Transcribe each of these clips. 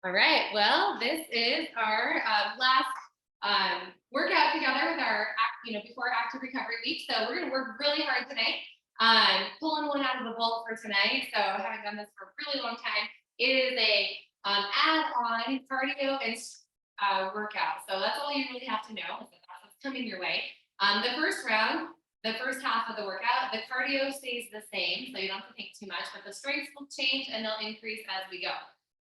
All right. Well, this is our last workout together with our, before active recovery week. So we're going to work really hard today. Pulling one out of the vault for tonight. So I haven't done this for a really long time. It is a add-on cardio and workout. So that's all you really have to know. That's what's coming your way. The first round, the first half of the workout, the cardio stays the same. So you don't have to think too much, but the strengths will change and they'll increase as we go.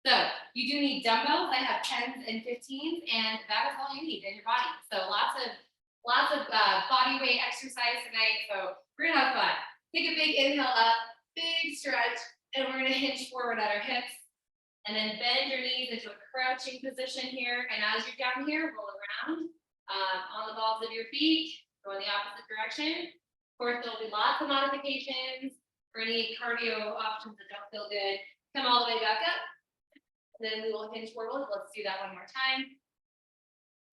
So you do need dumbbells. I have 10s and 15s, and that is all you need in your body. So lots of body weight exercise tonight. So we're gonna have fun. Take a big inhale up, big stretch, and we're gonna hinge forward at our hips, and then bend your knees into a crouching position here. And as you're down here, roll around on the balls of your feet, go in the opposite direction. Of course, there'll be lots of modifications for any cardio options that don't feel good. Come all the way back up. Then we will hinge forward. Let's do that one more time.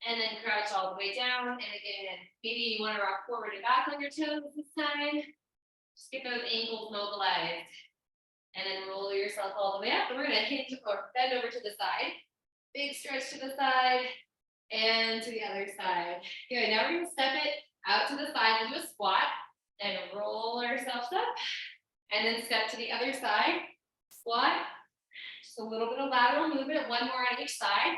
And then crouch all the way down. And again, maybe you want to rock forward and back on your toes this time. Just get those ankles mobilized. And then roll yourself all the way up. And we're going to hinge or bend over to the side. Big stretch to the side and to the other side. Good. Now we're going to step it out to the side into a squat and roll ourselves up. And then step to the other side. Squat. Just a little bit of lateral movement, one more on each side.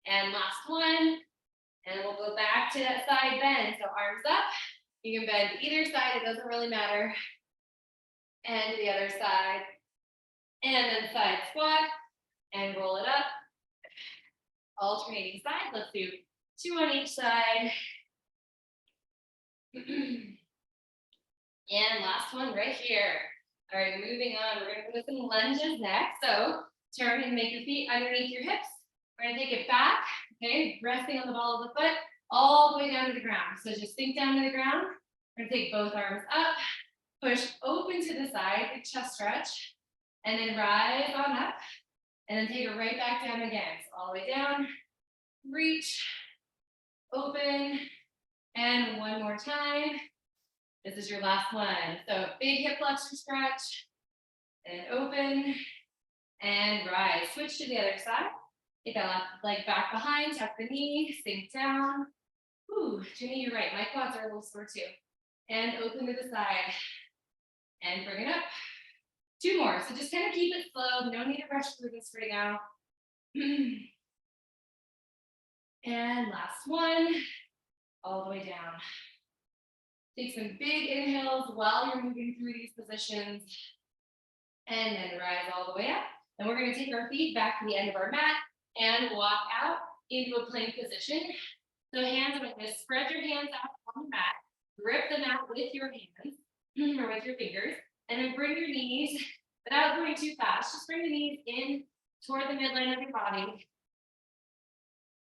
And last one. And we'll go back to that side bend. So arms up. You can bend to either side, it doesn't really matter. And to the other side. And then side squat. And roll it up. Alternating sides. Let's do 2 on each side. And last one right here. All right, moving on. We're going to do some lunges next. So turn and make your feet underneath your hips. We're going to take it back, okay, resting on the ball of the foot, all the way down to the ground. So just sink down to the ground. We're going to take both arms up, push open to the side, big chest stretch, and then rise on up, and then take it right back down again. So all the way down, reach, open, and one more time. This is your last one. So big hip flexor stretch, and open, and rise. Switch to the other side. Take that left leg back behind, tuck the knee, sink down. Ooh, Ginny, you're right. My quads are a little sore too. And open to the side. And bring it up. 2 more. So just kind of keep it slow. No need to rush through this right now. And last one. All the way down. Take some big inhales while you're moving through these positions. And then rise all the way up. And we're going to take our feet back to the end of our mat and walk out into a plank position. So hands are like this. Spread your hands out on the mat. Grip the mat with your hands or with your fingers. And then bring your knees, without going too fast, just bring the knees in toward the midline of your body.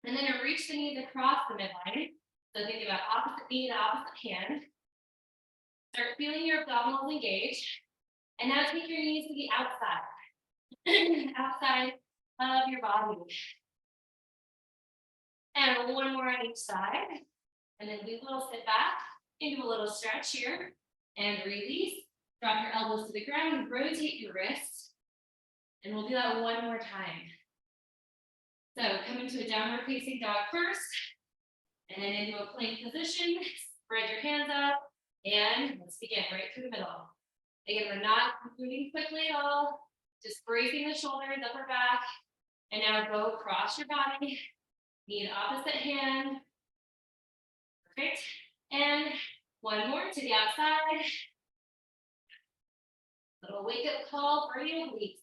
And then reach the knees across the midline. So think about opposite knee to opposite hand. Start feeling your abdominals engage. And now take your knees to the outside, outside of your body. And one more on each side. And then we will sit back into a little stretch here and release. Drop your elbows to the ground, rotate your wrists. And we'll do that one more time. So come into a downward facing dog first, and then into a plank position. Spread your hands out, and let's begin right through the middle. Again, we're not moving quickly at all, just bracing the shoulders, upper back, and now go across your body, knee to opposite hand. Perfect. And one more to the outside. Little wake up call for your obliques.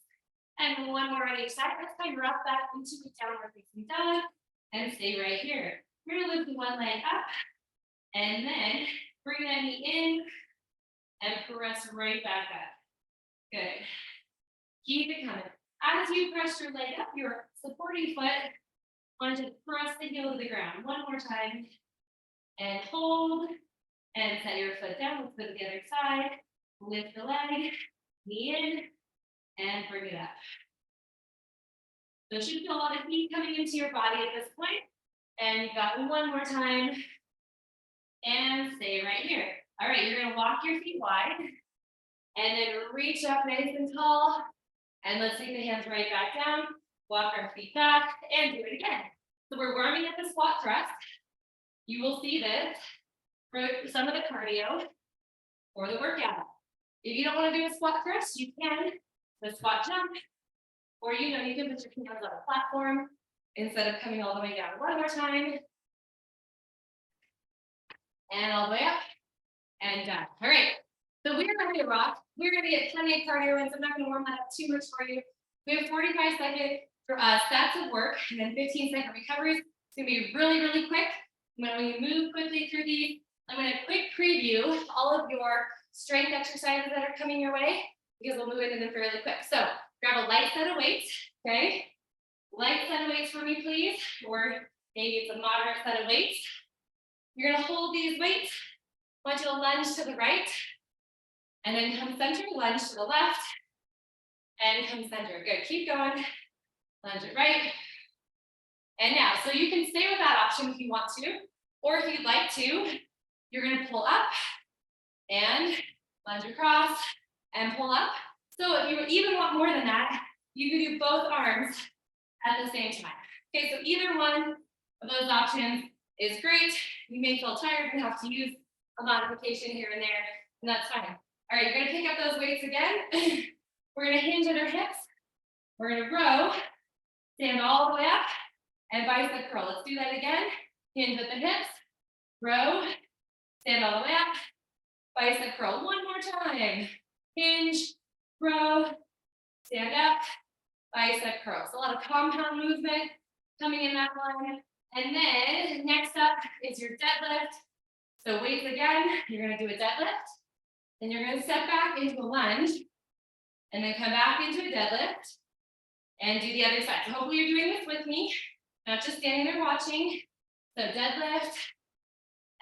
And one more on each side. Let's kind of rock back into the downward facing dog and stay right here. We're going to lift the one leg up and then bring that knee in and press right back up. Good. Keep it coming. As you press your leg up, your supporting foot, want to press the heel to the ground. One more time. And hold. And set your foot down. Let's go to the other side. Lift the leg, knee in, and bring it up. So you should feel a lot of heat coming into your body at this point. And you've got one more time. And stay right here. All right, you're going to walk your feet wide. And then reach up nice and tall. And let's take the hands right back down, walk our feet back, and do it again. So we're warming up the squat thrust. You will see this for some of the cardio or the workout. If you don't want to do a squat thrust, you can the squat jump, or you can put your hands on a platform instead of coming all the way down. One more time. And all the way up and down. All right. So we're going to rock. We're going to get plenty of cardio in, so I'm not going to warm that up too much for you. We have 45-second sets of work and then 15-second recoveries. It's going to be really, really quick. When we move quickly through these, I'm going to quick preview all of your strength exercises that are coming your way because we'll move into them fairly quick. So grab a light set of weights, okay? Light set of weights for me, please, or maybe it's a moderate set of weights. You're going to hold these weights. I want you to lunge to the right, and then come center, lunge to the left, and come center. Good, keep going. Lunge it right. And now, so you can stay with that option if you want to, or if you'd like to, you're going to pull up and lunge across and pull up. So if you even want more than that, you can do both arms at the same time. Okay, so either one of those options is great. You may feel tired and have to use a modification here and there, and that's fine. All right, you're going to pick up those weights again. We're going to hinge at our hips. We're going to row, stand all the way up, and bicep curl. Let's do that again. Hinge at the hips, row, stand all the way up, bicep curl. One more time. Hinge, row, stand up, bicep curl. So a lot of compound movement coming in that one. And then next up is your deadlift. So weights again, you're going to do a deadlift. Then you're going to step back into a lunge and then come back into a deadlift and do the other side. So hopefully you're doing this with me, not just standing there watching. So deadlift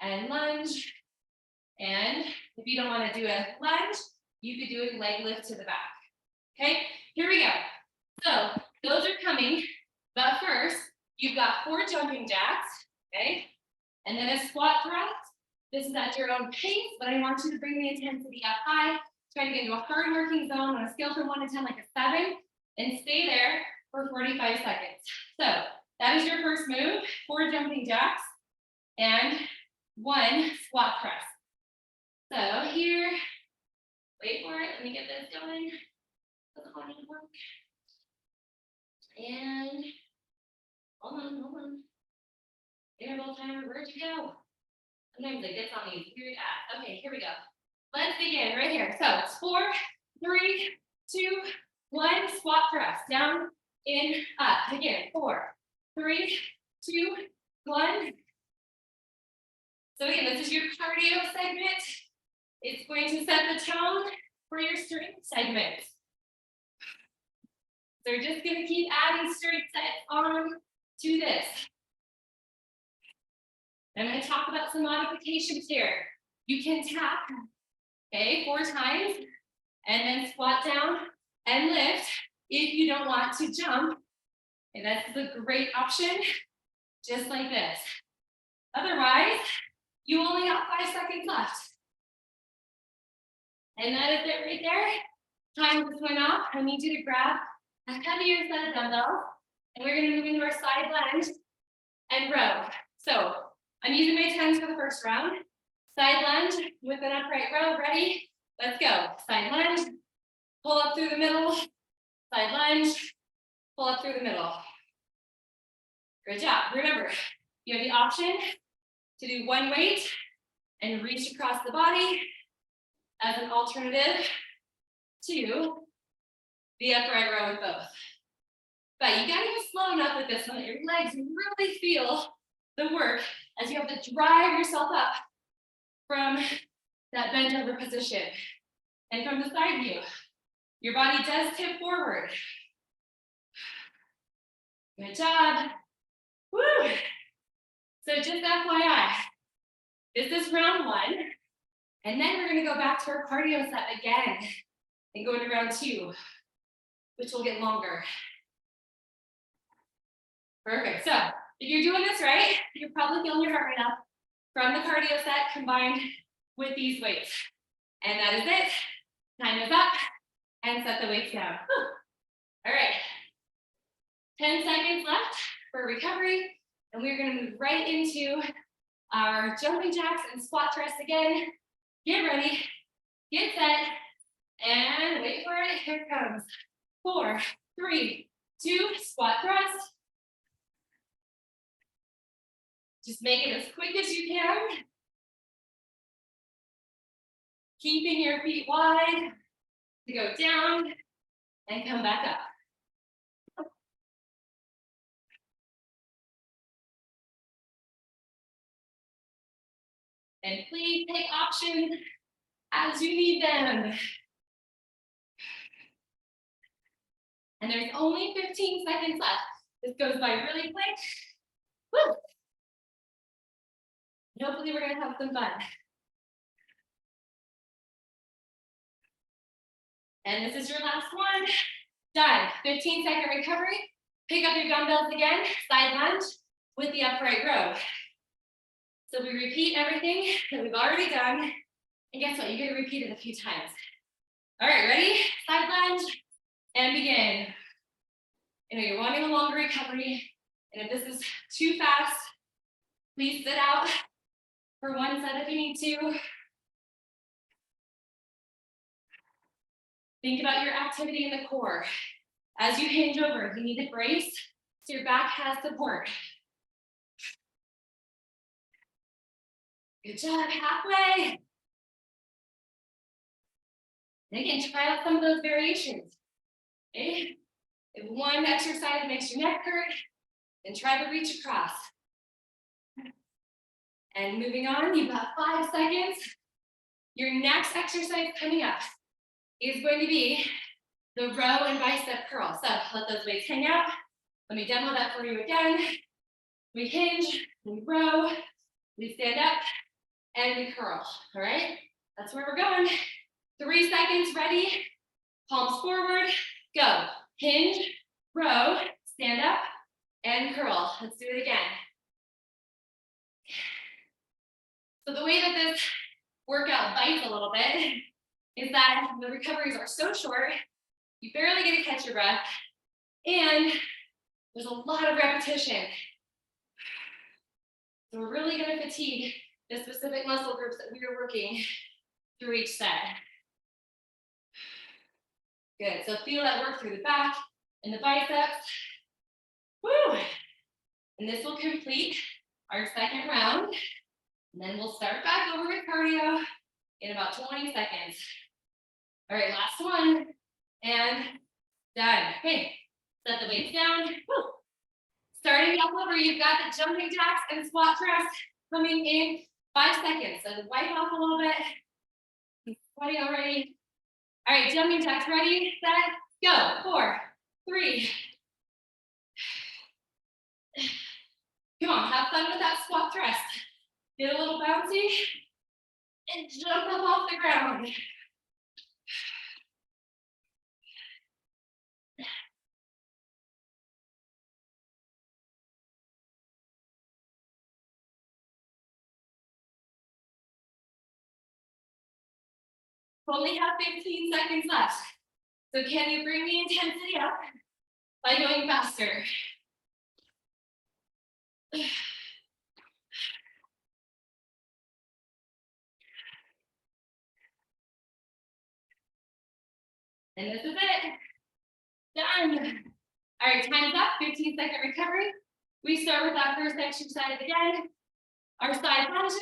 and lunge. And if you don't want to do a lunge, you could do a leg lift to the back. Okay, here we go. So those are coming, but first you've got 4 jumping jacks, okay? And then a squat thrust. This is at your own pace, but I want you to bring the intensity up high. Try to get into a hard working zone on a scale from 1 to 10, like a 7, and stay there for 45 seconds. So that is your first move, 4 jumping jacks and 1 squat thrust. So here, wait for it, let me get this going. Doesn't want to work. And hold on. Interval timer, where'd you go? Sometimes it gets on these weird apps. Okay, here we go. Let's begin right here. So it's 4, 3, 2, 1, squat thrust. Down, in, up. Again, 4, 3, 2, 1. So again, this is your cardio segment. It's going to set the tone for your strength segment. So we're just going to keep adding strength sets on to this. I'm going to talk about some modifications here. You can tap, okay, 4 times, and then squat down and lift if you don't want to jump. And that's a great option, just like this. Otherwise, you only have 5 seconds left. And that is it right there. Time this one off. I need you to grab a heavier set of dumbbells, and we're going to move into our side lunge and row. So I'm using my 10s for the first round. Side lunge with an upright row. Ready? Let's go. Side lunge, pull up through the middle. Side lunge, pull up through the middle. Good job. Remember, you have the option to do 1 weight and reach across the body as an alternative to the upright row with both. But you gotta go slow enough with this one that your legs really feel the work as you have to drive yourself up from that bent over position. And from the side view, your body does tip forward. Good job. Woo! So just FYI, this is round 1. And then we're gonna go back to our cardio set again and go into round 2, which will get longer. Perfect. So if you're doing this right, you're probably feeling your heart rate up from the cardio set combined with these weights. And that is it. Time is up and set the weights down. Whew. All right, 10 seconds left for recovery, and we're gonna move right into our jumping jacks and squat thrusts again. Get ready, get set, and wait for it, here it comes. 4, 3, 2, squat thrust. Just make it as quick as you can. Keeping your feet wide to go down and come back up. And please take options as you need them. And there's only 15 seconds left. This goes by really quick. Woo! And hopefully we're gonna have some fun. And this is your last one. Done. 15-second recovery. Pick up your dumbbells again, side lunge with the upright row. So we repeat everything that we've already done. And guess what? You're gonna repeat it a few times. All right, ready? Side lunge and begin. You know, you're wanting a longer recovery. And if this is too fast, please sit out for one set if you need to. Think about your activity in the core. As you hinge over, you need to brace so your back has support. Good job, halfway. And again, try out some of those variations. Okay? If one exercise makes your neck hurt, then try to reach across. And moving on, you've got 5 seconds. Your next exercise coming up is going to be the row and bicep curl. So let those weights hang out. Let me demo that for you again. We hinge, we row, we stand up, and we curl. All right, that's where we're going. 3 seconds, ready? Palms forward, go. Hinge, row, stand up, and curl. Let's do it again. So the way that this workout bites a little bit is that the recoveries are so short, you barely get to catch your breath, and there's a lot of repetition. So we're really gonna fatigue the specific muscle groups that we are working through each set. Good, so feel that work through the back and the biceps. Woo! And this will complete our second round. And then we'll start back over with cardio in about 20 seconds. All right, last one. And done. Okay, set the weights down. Woo. Starting up over, you've got the jumping jacks and squat thrusts coming in 5 seconds. So wipe off a little bit. I'm sweaty already. All right, jumping jacks, ready, set, go. 4, 3. Come on, have fun with that squat thrust. Get a little bouncy and jump up off the ground. Only have 15 seconds left. So can you bring the intensity up by going faster? And this is it. Done. All right, time's up. 15-second recovery. We start with that first exercise again. Our side lunges.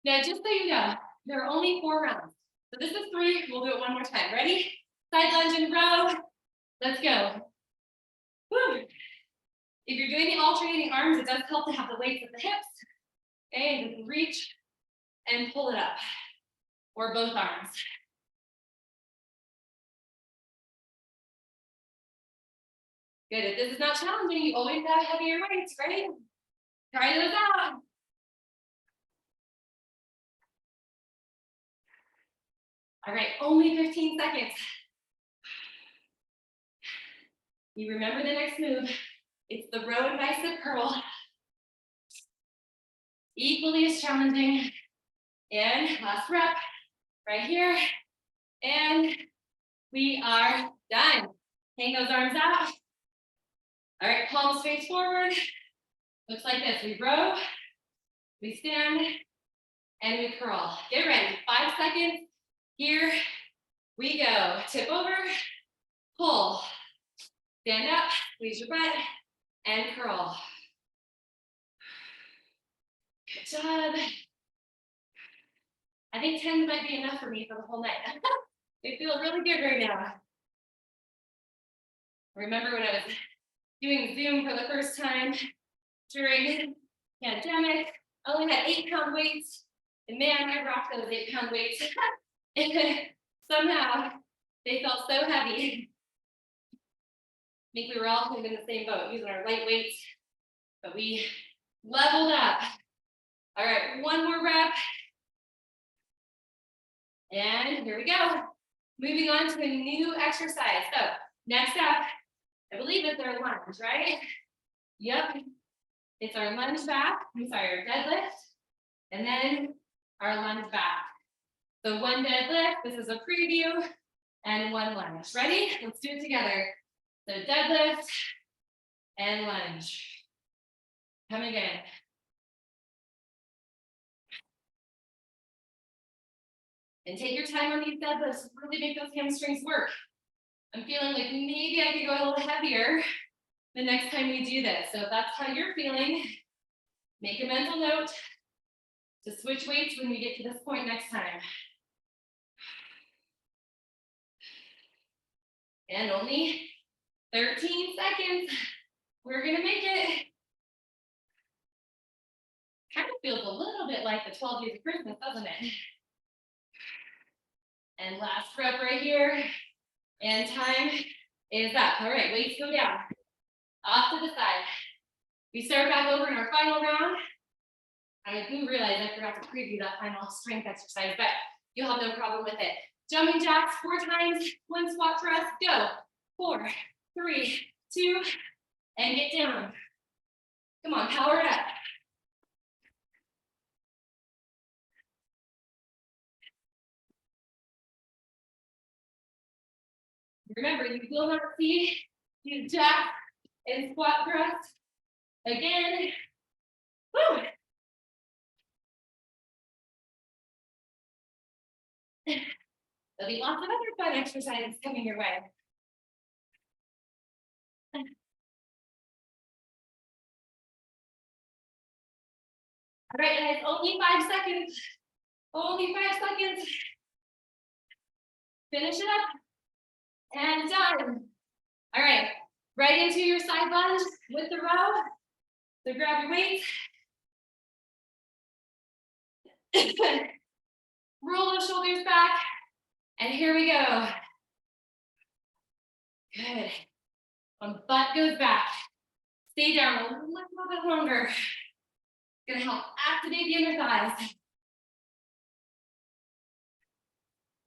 Now, just so you know, there are only 4 rounds. So this is 3. We'll do it one more time. Ready? Side lunge and row. Let's go. Woo. If you're doing the alternating arms, it does help to have the weights at the hips. Okay, and you can reach and pull it up, or both arms. Good. If this is not challenging, you always have heavier weights, right? Try those out. All right, only 15 seconds. You remember the next move. It's the row and bicep curl. Equally as challenging. And last rep, right here. And we are done. Hang those arms out. All right, palms face forward. Looks like this. We row, we stand, and we curl. Get ready. 5 seconds. Here we go. Tip over, pull, stand up, squeeze your butt, and curl. Good job. I think 10 might be enough for me for the whole night. They feel really good right now. Remember when I was doing Zoom for the first time during pandemic, I only had 8-pound weights, and man, I rocked those 8-pound weights. And somehow they felt so heavy. I think we were all kind of in the same boat, using our light weights, but we leveled up. All right, one more rep. And here we go. Moving on to a new exercise. So next up, I believe it's our lunge, right? Yep. It's our lunge back. I'm sorry, our deadlift. And then our lunge back. So one deadlift, this is a preview, and one lunge. Ready? Let's do it together. So deadlift and lunge. Come again. And take your time on these deadlifts. Really make those hamstrings work. I'm feeling like maybe I could go a little heavier the next time we do this. So if that's how you're feeling, make a mental note to switch weights when we get to this point next time. And only 13 seconds. We're gonna make it. Kind of feels a little bit like the 12 days of Christmas, doesn't it? And last rep right here. And time is up. All right, weights go down. Off to the side. We start back over in our final round. I do realize I forgot to preview that final strength exercise, but you'll have no problem with it. Jumping jacks 4 times, 1 squat thrust, go. 4, 3, 2, and get down. Come on, power it up. Remember, you will not see these jacks and squat thrusts again. Woo! There'll be lots of other fun exercises coming your way. All right, guys, only 5 seconds. Only 5 seconds. Finish it up. And done. All right, right into your side lunge with the row. So grab your weights. Roll those shoulders back. And here we go. Good. When butt goes back, stay down a little bit longer. It's gonna help activate the inner thighs.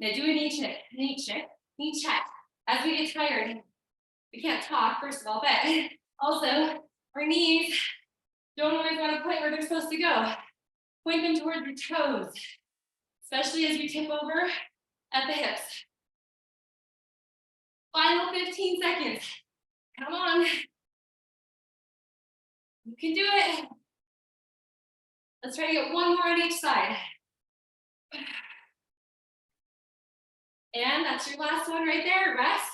Now do a knee check. As we get tired, we can't talk, first of all, but also our knees don't always want to point where they're supposed to go. Point them towards your toes, especially as we tip over at the hips. Final 15 seconds. Come on. You can do it. Let's try to get one more on each side. And that's your last one right there, rest.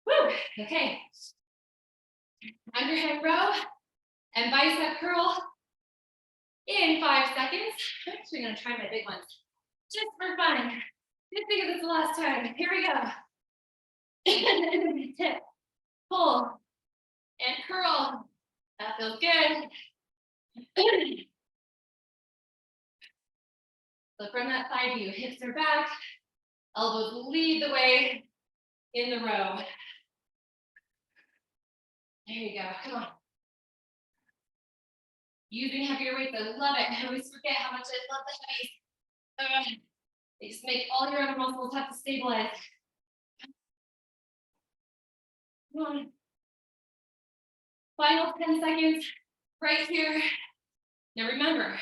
Woo, okay. Underhand row and bicep curl in 5 seconds. I'm actually gonna try my big ones, just for fun. Just because it's the last time. Here we go. Tip, pull, and curl. That feels good. So from that side view, hips are back, elbows lead the way in the row. There you go, come on. Using heavier weights, I love it. I always forget how much I love the heavies. They just make all your other muscles have to stabilize. Come on. Final 10 seconds right here. Now remember,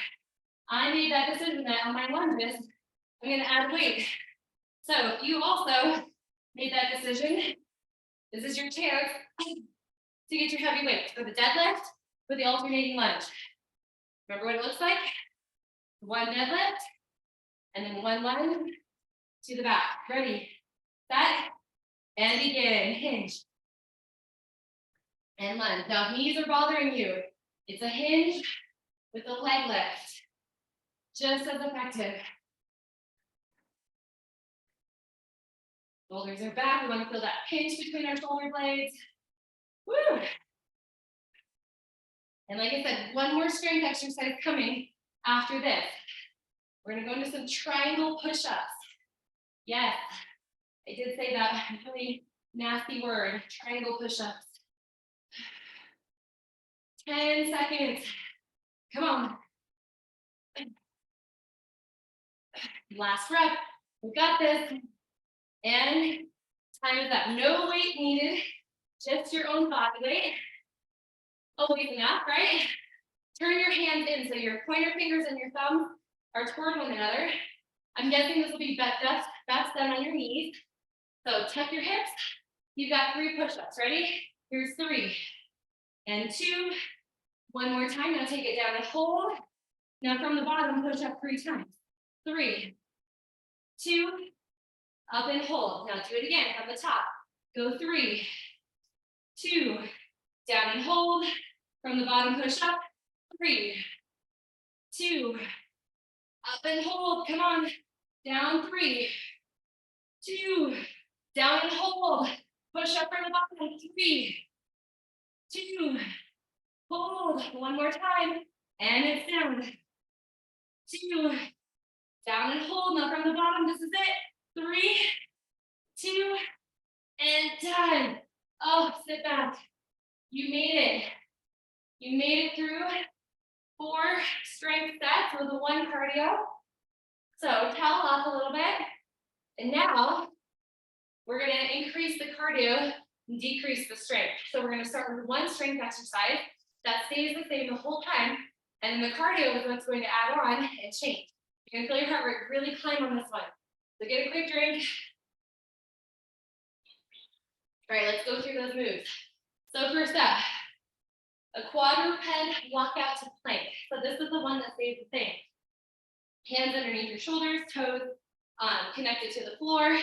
I made that decision that on my lunges, I'm gonna add weight. So if you also made that decision, This is your chance to get your heavy weights for the deadlift, for the alternating lunge. Remember what it looks like? One deadlift, and then one lunge to the back. Ready, set, and begin. Hinge. And lunge. Now, if knees are bothering you, it's a hinge with a leg lift. Just as effective. Shoulders are back. We want to feel that pinch between our shoulder blades. Woo! And like I said, one more strength exercise coming after this. We're going to go into some triangle push-ups. Yes, I did say that really nasty word, triangle push-ups. 10 seconds. Come on. Last rep. We got this. And time is up. No weight needed, just your own body weight. Always enough, right? Turn your hands in so your pointer fingers and your thumbs are toward one another. I'm guessing this will be best done on your knees. So tuck your hips. You've got 3 push-ups. Ready? Here's 3 and 2. One more time. Now take it down and hold. Now from the bottom, push up 3 times. 3, 2, up and hold. Now do it again from the top. Go 3, 2, down and hold. From the bottom, push up. 3, 2, up and hold. Come on. Down 3, 2, down and hold. Push up from the bottom. 3, 2, hold. One more time. And it's down. 2, down and hold. Now from the bottom, this is it. 3, 2, and done. Oh, sit back. You made it. You made it through 4 strength sets with the 1 cardio. So towel off a little bit. And now we're going to increase the cardio and decrease the strength. So we're going to start with 1 strength exercise that stays the same the whole time. And then the cardio is what's going to add on and change. You're going to feel your heart rate really climb on this one. So get a quick drink. All right, let's go through those moves. So first up, a quadruped walkout to plank. So this is the one that stays the same. Hands underneath your shoulders, toes connected to the floor.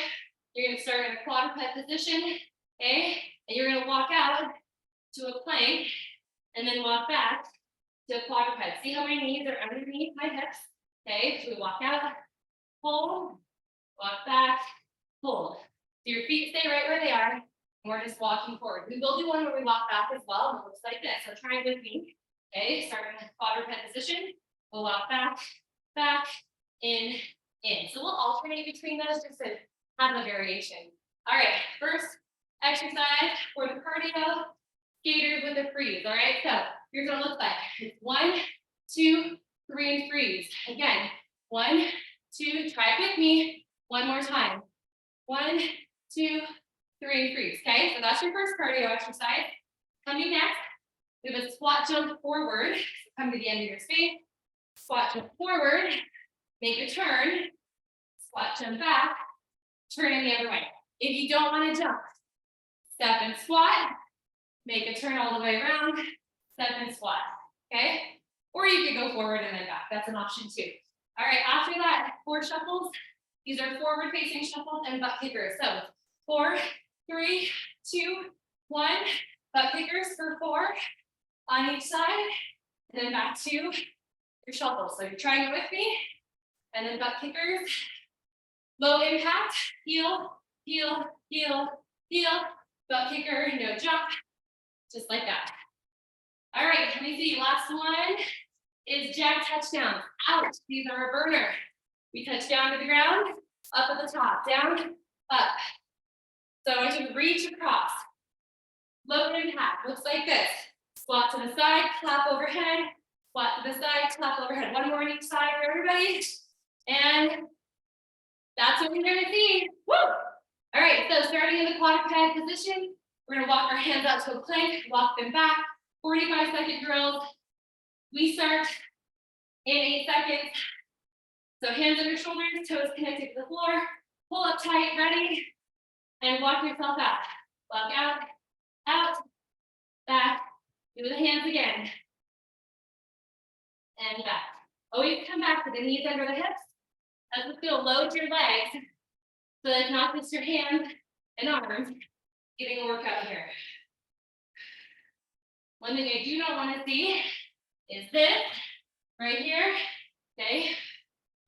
You're going to start in a quadruped position, okay? And you're going to walk out to a plank and then walk back to a quadruped. See how my knees are underneath my hips, okay? So we walk out, hold, walk back, hold. So your feet stay right where they are, and we're just walking forward. We will do one where we walk back as well, and it looks like this. So try it with me, okay? Start in a quadruped position. We'll walk back, back, in. So we'll alternate between those just to have a variation. All right, first exercise for the cardio, skaters with a freeze. All right, so here's what it looks like. It's 1, 2, 3, and freeze. Again, 1, 2, try it with me. One more time. 1, 2, 3, and freeze. Okay, so that's your first cardio exercise. Coming next, we have a squat jump forward. So come to the end of your space. Squat jump forward. Make a turn. Squat jump back. Turn in the other way. If you don't want to jump, step and squat. Make a turn all the way around. Step and squat. Okay? Or you could go forward and then back. That's an option too. All right, after that, 4 shuffles. These are forward facing shuffles and butt kickers. So 4, 3, 2, 1. Butt kickers for 4 on each side. And then back to your shuffles. So you're trying it with me. And then butt kickers. Low impact. Heel, heel, heel, heel. Butt kicker, no jump. Just like that. All right, let me see. Last one is jack touchdowns. Out. These are a burner. We touch down to the ground, up at the top, down, up. So I want you to reach across. Low impact. Looks like this. Squat to the side, clap overhead. Squat to the side, clap overhead. One more on each side for everybody. And that's what we're going to see. Woo! All right, so starting in the quadruped position, we're going to walk our hands out to a plank, walk them back. 45-second drills. We start in 8 seconds. So hands on your shoulders, toes connected to the floor. Pull up tight, ready, and walk yourself out. Walk out, out, back. Do the hands again. And back. Always come back to the knees under the hips. As the feel, load your legs so that it's not just your hands and arms getting a workout here. One thing I do not want to see is this right here. Okay.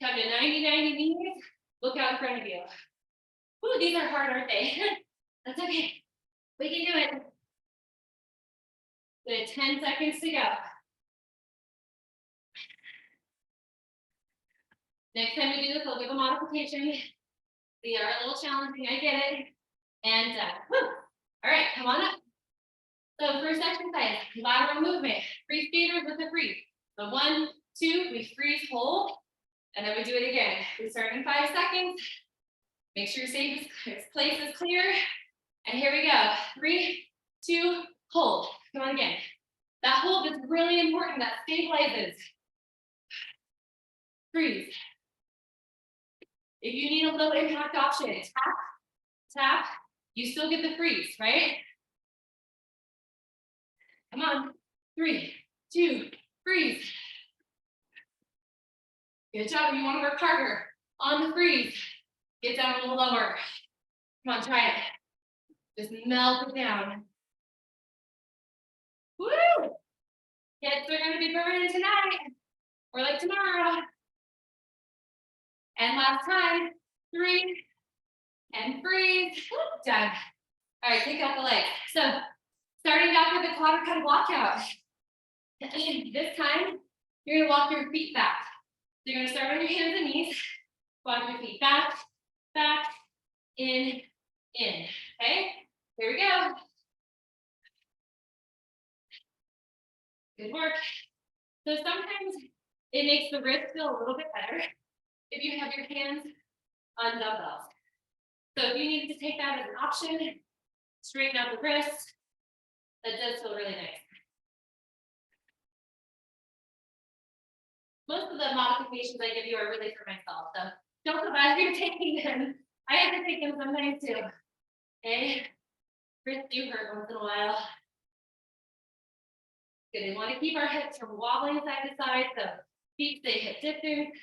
Come to 90-90 knees. Look out in front of you. Ooh, these are hard, aren't they? That's okay. We can do it. Good, 10 seconds to go. Next time we do this, I'll give a modification. They are a little challenging, I get it. And woo. All right, come on up. So first exercise, lateral movement. Free skaters with a freeze. So 1, 2, we freeze, hold, and then we do it again. We start in 5 seconds. Make sure your place is clear. And here we go. 3, 2, hold. Come on again. That hold is really important. That stabilizes. Freeze. If you need a low impact option, tap, tap, you still get the freeze, right? Come on. 3, 2, freeze. Good job. You want to work harder on the freeze. Get down a little lower. Come on, try it. Just melt it down. Woo! Kids are going to be burning tonight or like tomorrow. And last time, 3, and freeze. Done. All right, kick out the leg. So starting back with the quad kind of walkout. This time, you're going to walk your feet back. So you're going to start on your hands and knees. Walk your feet back, back, in. Okay, here we go. Good work. So sometimes it makes the wrist feel a little bit better if you have your hands on dumbbells. So if you needed to take that as an option, straighten out the wrist, that does feel really nice. Most of the modifications I give you are really for myself, so don't feel bad if you're taking them. I have to take them sometimes too. Okay, wrists do hurt once in a while. Good, we want to keep our hips from wobbling side to side, so feet stay hip distance.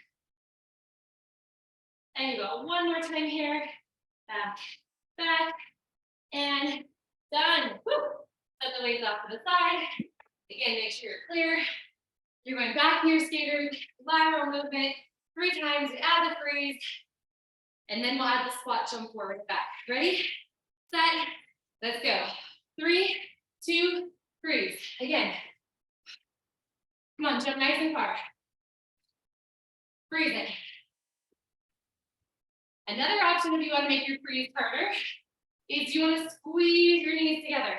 And you go one more time here. Back, back, and done. Woo. Set the weights off to the side. Again, make sure you're clear. You're going back to your skaters, lateral movement, 3 times, add the freeze, and then we'll add the squat jump forward and back. Ready, set, let's go. 3, 2, freeze. Again. Come on, jump nice and far. Freeze it. Another option if you want to make your freeze harder is you want to squeeze your knees together.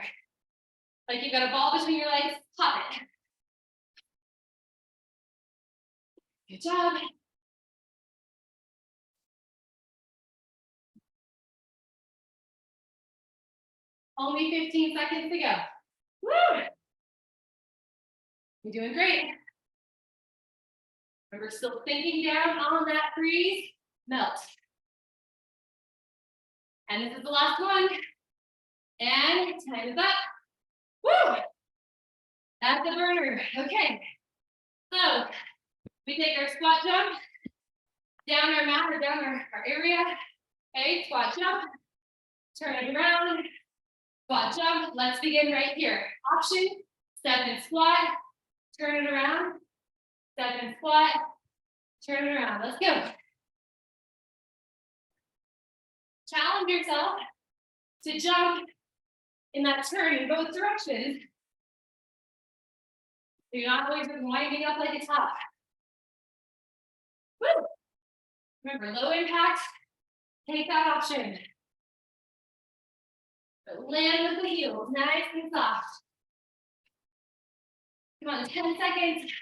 Like you've got a ball between your legs, pop it. Good job. Only 15 seconds to go. Woo! You're doing great. Remember, still thinking down on that freeze, melt. And this is the last one. And time is up. Woo! That's the burner. Okay. So we take our squat jump down our mat or down our area. Okay, squat jump. Turn it around. Squat jump. Let's begin right here. Option, step and squat. Turn it around. Step and squat. Turn it around. Let's go. Challenge yourself to jump in that turn in both directions. You're not always winding up like a top. Woo! Remember, low impact, take that option. But land with the heels, nice and soft. Come on, 10 seconds.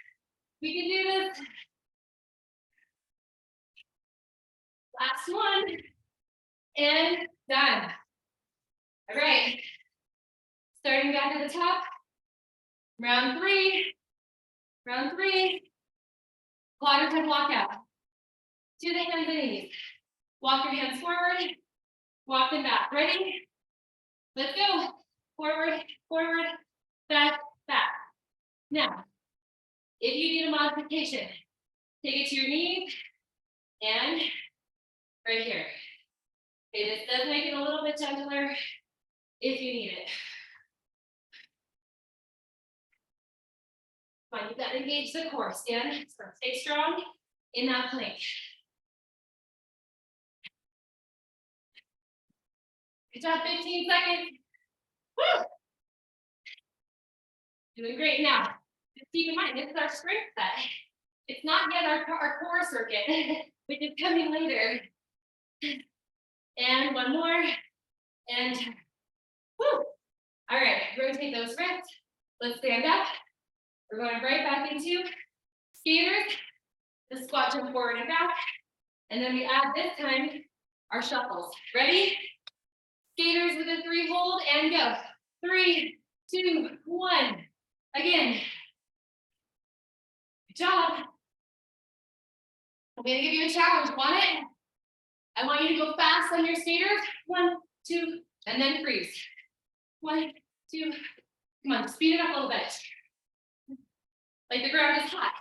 We can do this. Last one. And done. All right. Starting back at the top. Round 3. Round 3. Quadrant walkout. To the hands and knees. Walk your hands forward. Walk them back. Ready? Let's go. Forward, forward, back, back. Now, if you need a modification, take it to your knees and right here. Okay, this does make it a little bit gentler if you need it. Come on, you've got to engage the core. Stand, stay strong in that plank. Good job, 15 seconds. Woo! Doing great now. Just keep in mind, this is our strength set. It's not yet our core circuit, which is coming later. And one more. And woo! All right, rotate those wrists. Let's stand up. We're going right back into skaters. The squat, jump forward and back. And then we add this time our shuffles. Ready? Skaters with a 3 hold and go. 3, 2, 1. Again. Good job. I'm gonna give you a challenge. Want it? I want you to go fast on your skaters. 1, 2, and then freeze. 1, 2. Come on, speed it up a little bit. Like the ground is hot.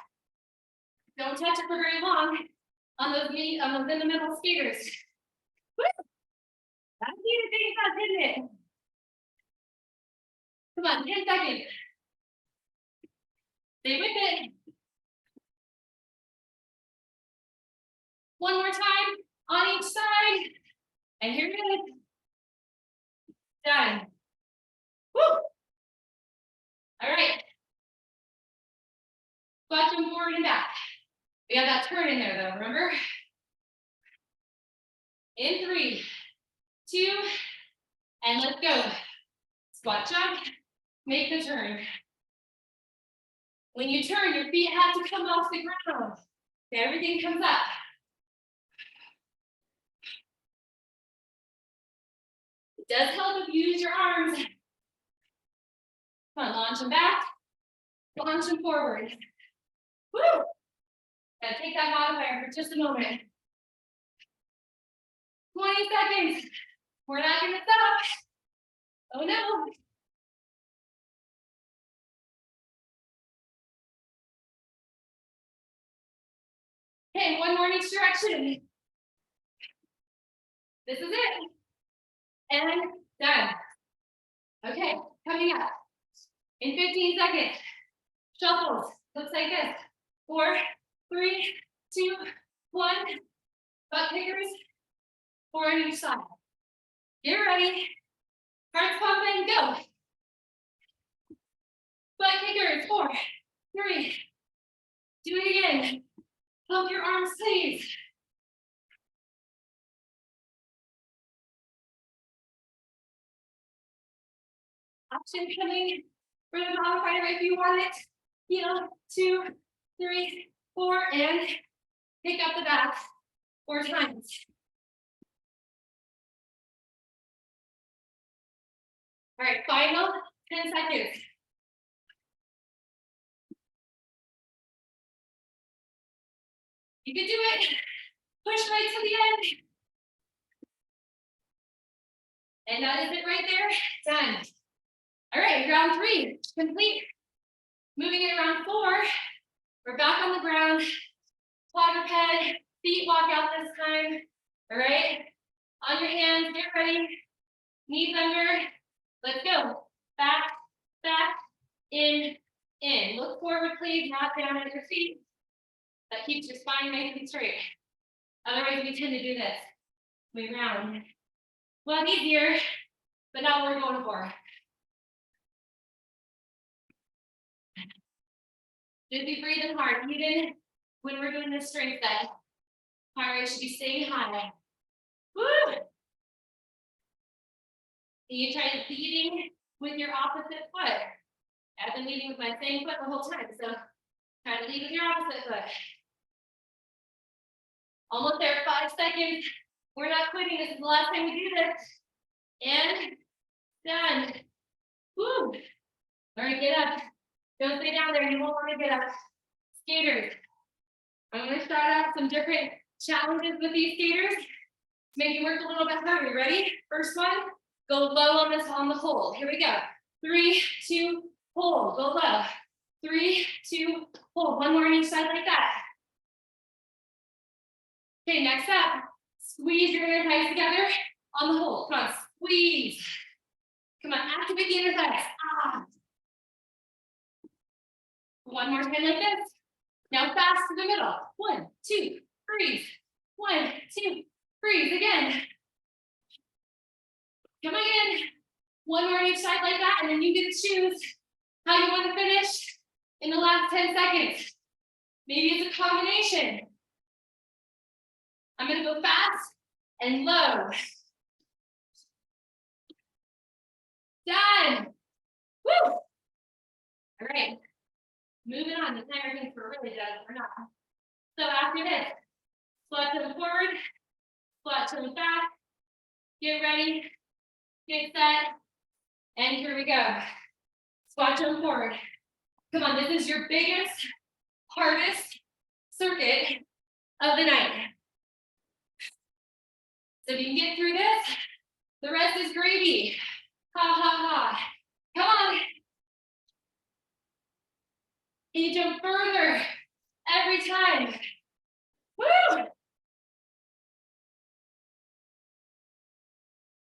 Don't touch it for very long on those in the middle skaters. Woo! That's easy to think about, isn't it? Come on, 10 seconds. Stay with it. One more time on each side. And here it is. Done. Woo! All right. Squat them forward and back. We got that turn in there though, remember? In 3, 2, and let's go. Squat jump, make the turn. When you turn, your feet have to come off the ground. Okay, everything comes up. It does help if you use your arms. Come on, launch them back, launch them forward. Woo! Gotta take that modifier for just a moment. 20 seconds. We're not gonna stop. Oh no. Okay, one more in each direction. This is it. And done. Okay, coming up. In 15 seconds. Shuffles. Looks like this. 4, 3, 2, 1. Butt kickers. 4 on each side. Get ready. Hearts pumping, go. Butt kickers, 4, 3. Do it again. Pump your arms, please. Option coming for the modifier if you want it. Heel, 2, 3, 4, and pick up the back 4 times. All right, final 10 seconds. You can do it. Push right to the end. And that is it right there. Done. All right, round 3, complete. Moving it around 4. We're back on the ground. Quadruped, feet walk out this time. All right, on your hands, get ready. Knees under. Let's go. Back, back, in. Look forward, please, not down at your feet. That keeps your spine nice and straight. Otherwise, we tend to do this. We round. Well, easier, but not what we're going for. Just be breathing hard, even when we're doing this strength set. Heart rate should be staying high. Woo! You try leading with your opposite foot. I've been leading with my same foot the whole time, so try to lead with your opposite foot. Almost there, 5 seconds. We're not quitting. This is the last time we do this. And done. Woo! All right, get up. Don't stay down there. You won't want to get up. Skaters. I'm going to start out some different challenges with these skaters to make you work a little bit harder. Ready? First one. Go low on this on the hold. Here we go. 3, 2, hold. Go low. 3, 2, hold. One more on each side like that. Okay, next up, squeeze your inner thighs together on the hold. Come on, squeeze. Come on, activate the inner thighs. Ah. One more time like this. Now fast to the middle. 1, 2, breathe. 1, 2, breathe again. Come again. One more on each side like that, and then you get to choose how you want to finish in the last 10 seconds. Maybe it's a combination. I'm going to go fast and low. Done. Woo! All right. Moving on. The timer thinks we're really done. We're not. So after this, squat toes forward, squat toes back. Get ready. Get set. And here we go. Squat toes forward. Come on, this is your biggest, hardest circuit of the night. So if you can get through this, the rest is gravy. Ha, ha, ha. Come on. Can you jump further every time? Woo!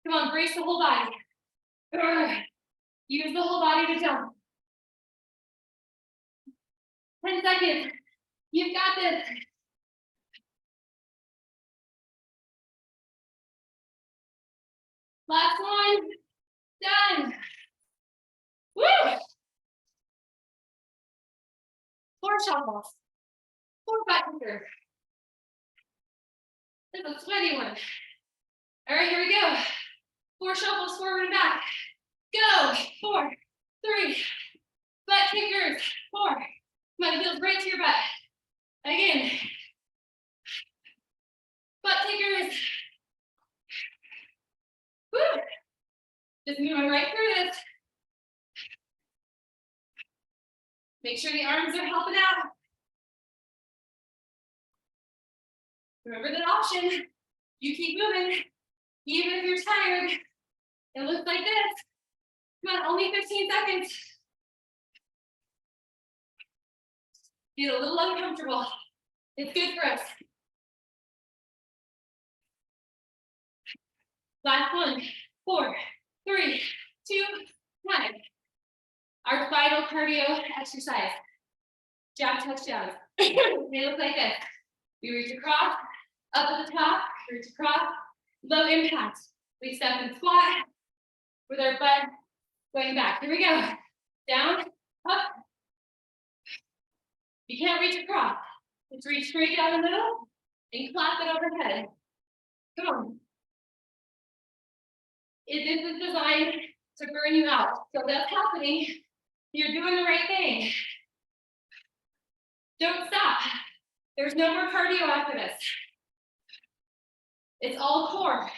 Come on, brace the whole body. Use the whole body to jump. 10 seconds. You've got this. Last one. Done. Woo! 4 shuffles. 4 butt kickers. This is a sweaty one. All right, here we go. 4 shuffles forward and back. Go. 4, 3. Butt kickers. 4. Come on, heels right to your butt. Again. Butt kickers. Woo! Just moving right through this. Make sure the arms are helping out. Remember that option. You keep moving. Even if you're tired, it looks like this. Come on, only 15 seconds. Feel a little uncomfortable. It's good for us. Last one. 4, 3, 2, 1. Our final cardio exercise. Jab touchdowns. They look like this. We reach across, up at the top, reach across, low impact. We step and squat with our butt going back. Here we go. Down, up. You can't reach across. Let's reach straight down the middle and clap it overhead. Come on. This is designed to burn you out. So that's happening. You're doing the right thing. Don't stop. There's no more cardio after this. It's all core.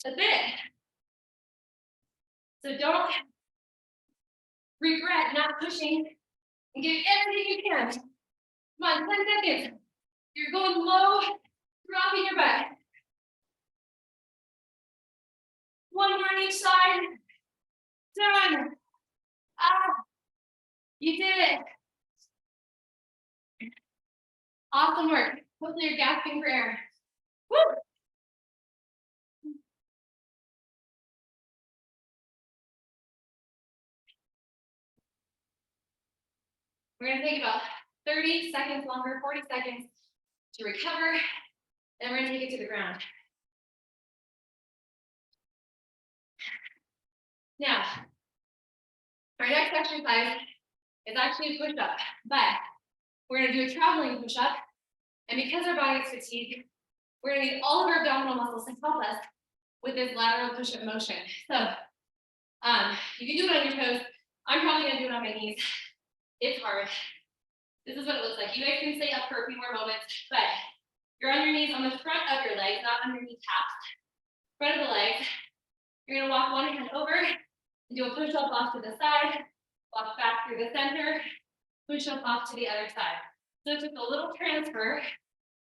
That's it. So don't regret not pushing and give everything you can. Come on, 10 seconds. You're going low, dropping your butt. One more on each side. Done. Ah, you did it. Awesome work. Hopefully you're gasping for air. Woo! We're gonna take about 30 seconds longer, 40 seconds to recover, and we're gonna take it to the ground. Now, our next exercise is actually a push-up, but we're gonna do a traveling push-up, and because our body is fatigued, we're gonna need all of our abdominal muscles to help us with this lateral push-up motion. So, you can do it on your toes. I'm probably gonna do it on my knees. It's hard. This is what it looks like. You guys can stay up for a few more moments, but you're on your knees on the front of your legs, not underneath taps. Front of the legs. You're gonna walk one hand over and do a push-up off to the side, walk back through the center, push-up off to the other side. So it took a little transfer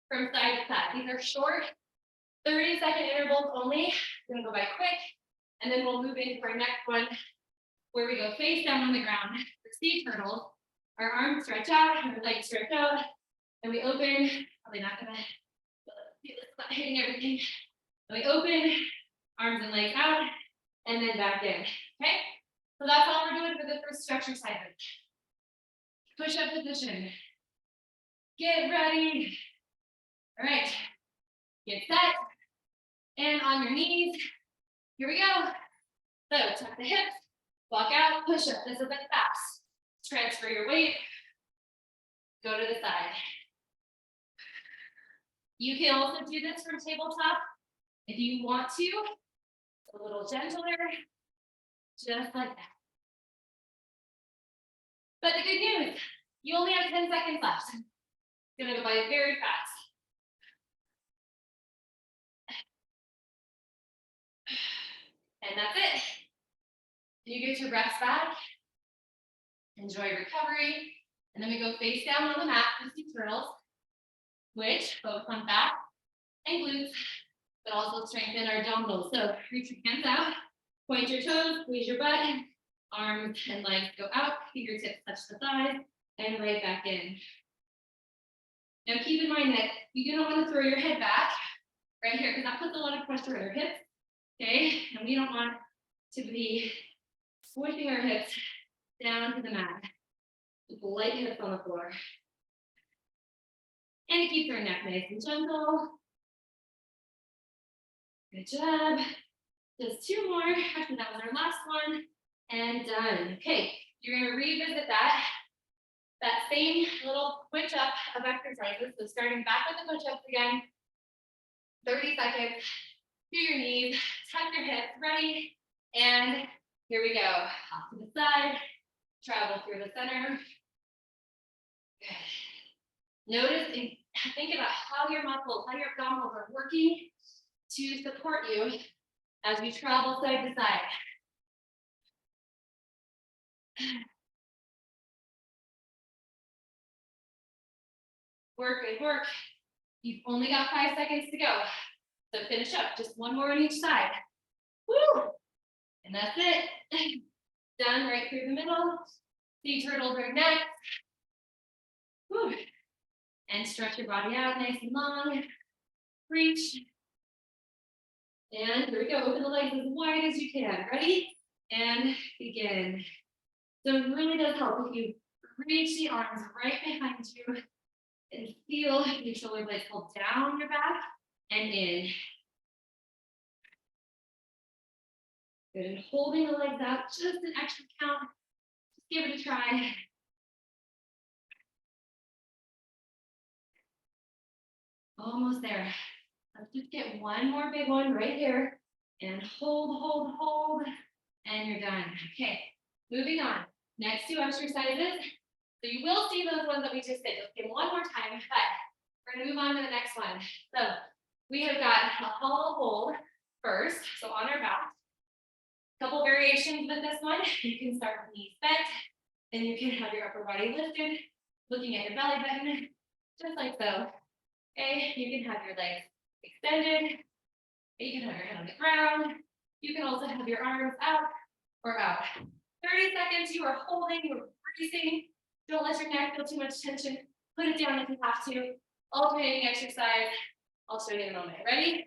from side to side. These are short, 30-second intervals only. It's gonna go by quick. And then we'll move into our next one where we go face down on the ground for sea turtles. Our arms stretch out, our legs stretch out, and we open. Probably not gonna feel this not hitting everything. And we open, arms and legs out, and then back in. Okay? So that's all we're doing for the first stretch exercise. Push-up position. Get ready. All right. Get set. And on your knees. Here we go. So tuck the hips, walk out, push up. This isn't fast. Transfer your weight. Go to the side. You can also do this from tabletop if you want to. A little gentler, just like that. But the good news, you only have 10 seconds left. It's gonna go by very fast. And that's it. You get your breaths back. Enjoy recovery. And then we go face down on the mat for sea turtles, which focus on back and glutes, but also strengthen our dumbbells. So reach your hands out, point your toes, squeeze your butt, arms and legs go out, fingertips touch the thighs, and right back in. Now keep in mind that you do not want to throw your head back right here, because that puts a lot of pressure on our hips, okay? And we don't want to be squishing our hips down to the mat. With light hips on the floor. And it keeps our neck nice and gentle. Good job. Just two more. Actually, that was our last one. And done. Okay, you're going to revisit that same little switch up of exercises. So starting back with the push-ups again. 30 seconds. To your knees. Tuck your hips. Ready. And here we go. Off to the side. Travel through the center. Good. Notice and think about how your muscles, how your abdominals are working to support you as we travel side to side. Work and work. You've only got 5 seconds to go. So finish up, just one more on each side. Woo! And that's it. Done right through the middle. Sea turtles are next. Woo. And stretch your body out nice and long. Reach. And here we go. Open the legs as wide as you can. Ready? And begin. So it really does help if you reach the arms right behind you and feel your shoulder blades pull down your back and in. Good. And holding the legs out, just an extra count. Just give it a try. Almost there. Let's just get one more big one right here. And hold. And you're done. Okay, moving on. Next two exercises. So you will see those ones that we just did. Let's get one more time, but we're gonna move on to the next one. So we have got a hollow hold first. So on our back. Couple variations with this one. You can start with knees bent. Then you can have your upper body lifted, looking at your belly button, just like so. Okay, you can have your legs extended. You can have your head on the ground. You can also have your arms out or out. 30 seconds, you are holding, you are breathing. Don't let your neck feel too much tension. Put it down if you have to. Alternating exercise. I'll show you in a moment. Ready?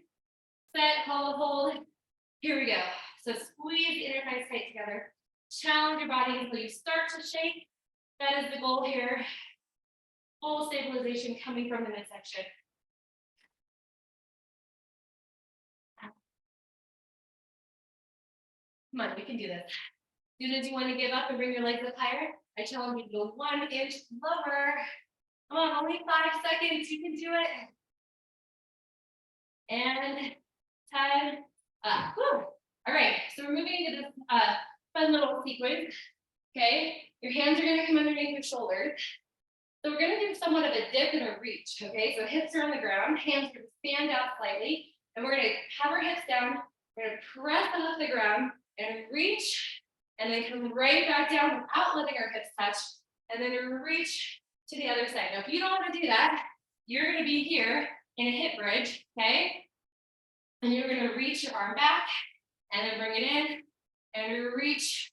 Set, hold. Here we go. So squeeze the inner thighs tight together. Challenge your body until you start to shake. That is the goal here. Full stabilization coming from the midsection. Come on, we can do this. As soon as you want to give up and bring your legs up higher, I challenge you to go 1 inch lower. Come on, only 5 seconds. You can do it. And 10. Whew. All right, so we're moving into this fun little sequence. Okay, your hands are going to come underneath your shoulders. So we're going to do somewhat of a dip and a reach. Okay, so hips are on the ground, hands are going to stand out slightly, and we're going to have our hips down. We're going to press them off the ground and reach, and then come right back down without letting our hips touch, and then reach to the other side. Now, if you don't want to do that, you're going to be here in a hip bridge. Okay, and you're going to reach your arm back and then bring it in, and reach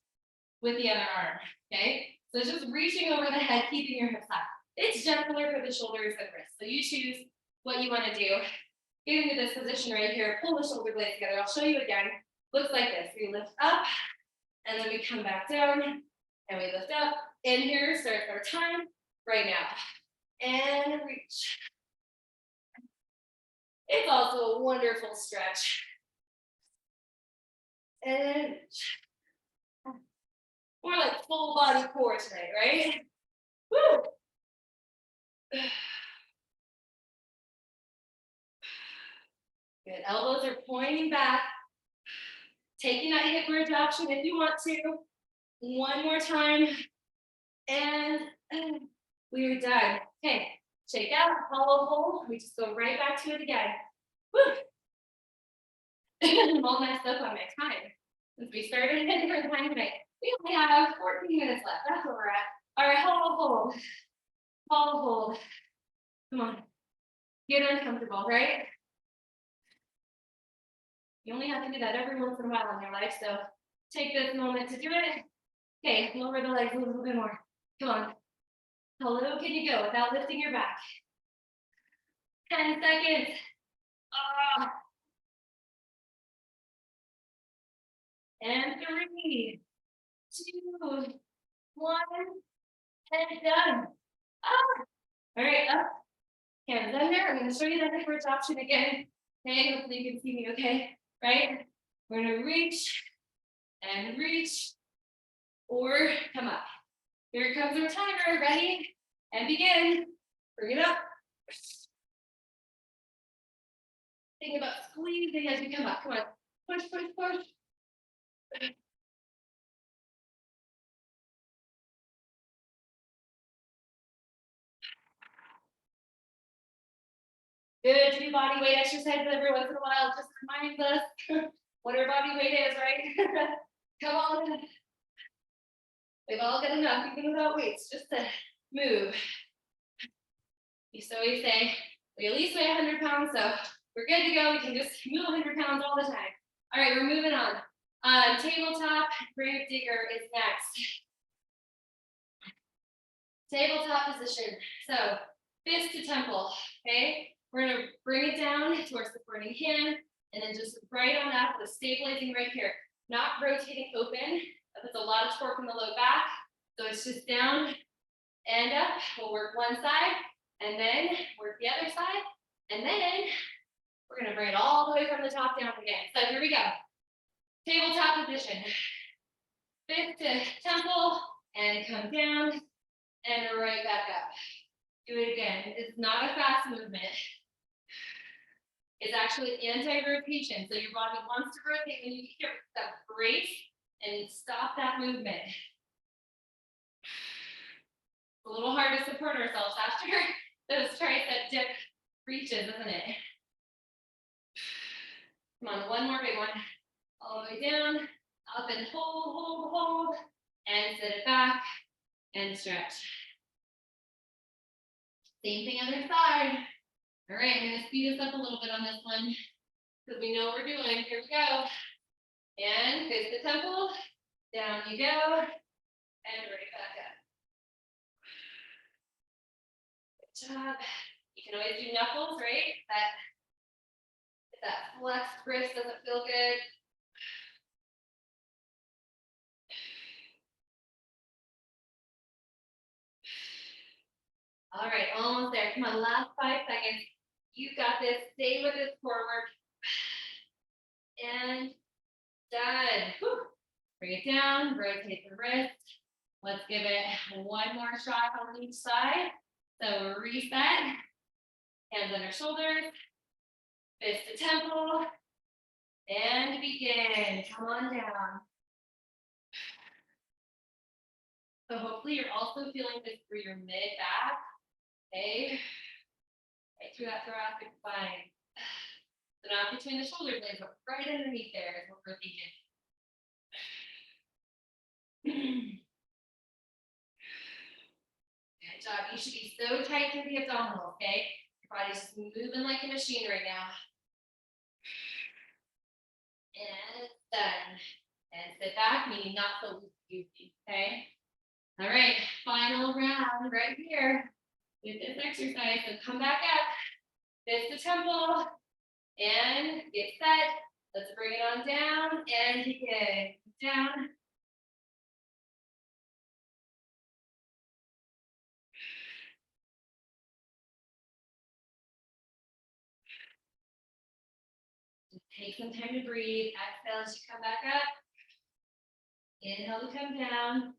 with the other arm, okay? So it's just reaching over the head, keeping your hips high. It's gentler for the shoulders and wrists, so you choose what you want to do. Get into this position right here, pull the shoulder blades together. I'll show you again. Looks like this. We lift up, and then we come back down, and we lift up. In here, start our time right now. And reach. It's also a wonderful stretch. And more like full body core today, right? Woo! Good. Elbows are pointing back. Taking that hip bridge option if you want to. One more time. And we're done. Okay. Shake out, hollow hold. We just go right back to it again. Woo! I'm all messed up on my time. Since we started at a different time tonight. We only have 14 minutes left. That's where we're at. All right, hollow hold. Hollow hold. Come on. Get uncomfortable, right? You only have to do that every once in a while in your life, so take this moment to do it. Okay, lower the legs a little bit more. Come on. How low can you go without lifting your back? 10 seconds. And 3, 2, 1, and done. All right, up. Hands under. I'm going to show you that hip bridge option again. Okay, hopefully you can see me okay, right? We're going to reach and reach or come up. Here comes our timer. Ready? And begin. Bring it up. Think about squeezing as you come up. Come on. Push, push, push. Good to do body weight exercises every once in a while. Just reminds us what our body weight is, right? Come on. We've all got enough, even without weights, just to move. Used to always say, we at least weigh 100 pounds, so we're good to go. We can just move 100 pounds all the time. All right, we're moving on. Tabletop grave digger is next. Tabletop position. So fist to temple, okay? We're gonna bring it down towards the pointing hand, and then just right on that with stabilizing right here. Not rotating open. That puts a lot of torque in the low back. So it's just down and up. We'll work one side, and then work the other side, and then we're gonna bring it all the way from the top down again. So here we go. Tabletop position. Fist to temple, and come down, and right back up. Do it again. It's not a fast movement. It's actually anti-rotation. So your body wants to rotate when you get that brace and stop that movement. It's a little hard to support ourselves after those tricep dip reaches, isn't it? Come on, one more big one. All the way down, up and hold, hold, hold, and sit it back and stretch. Same thing other side. All right, I'm going to speed us up a little bit on this one because we know what we're doing. Here we go. And face the temple. Down you go. And right back up. Good job. You can always do knuckles, right? If that flexed wrist doesn't feel good. All right, almost there. Come on, last 5 seconds. You got this. Stay with this core work. And done. Whew. Bring it down, rotate the wrist. Let's give it one more shot on each side. So reset. Hands under shoulders. Fist to temple. And begin. Come on down. So hopefully you're also feeling this through your mid-back. Okay. Right through that thoracic spine. So not between the shoulder blades, but right underneath there is what we're thinking. Good job. You should be so tight through the abdominals, okay? Your body's just moving like a machine right now. And Done. And sit back, meaning not so loosey, okay? All right, final round right here with this exercise. So come back up, fist to temple, and get set. Let's bring it on down and kick it down. Just take some time to breathe. Exhale as you come back up. Inhale to come down.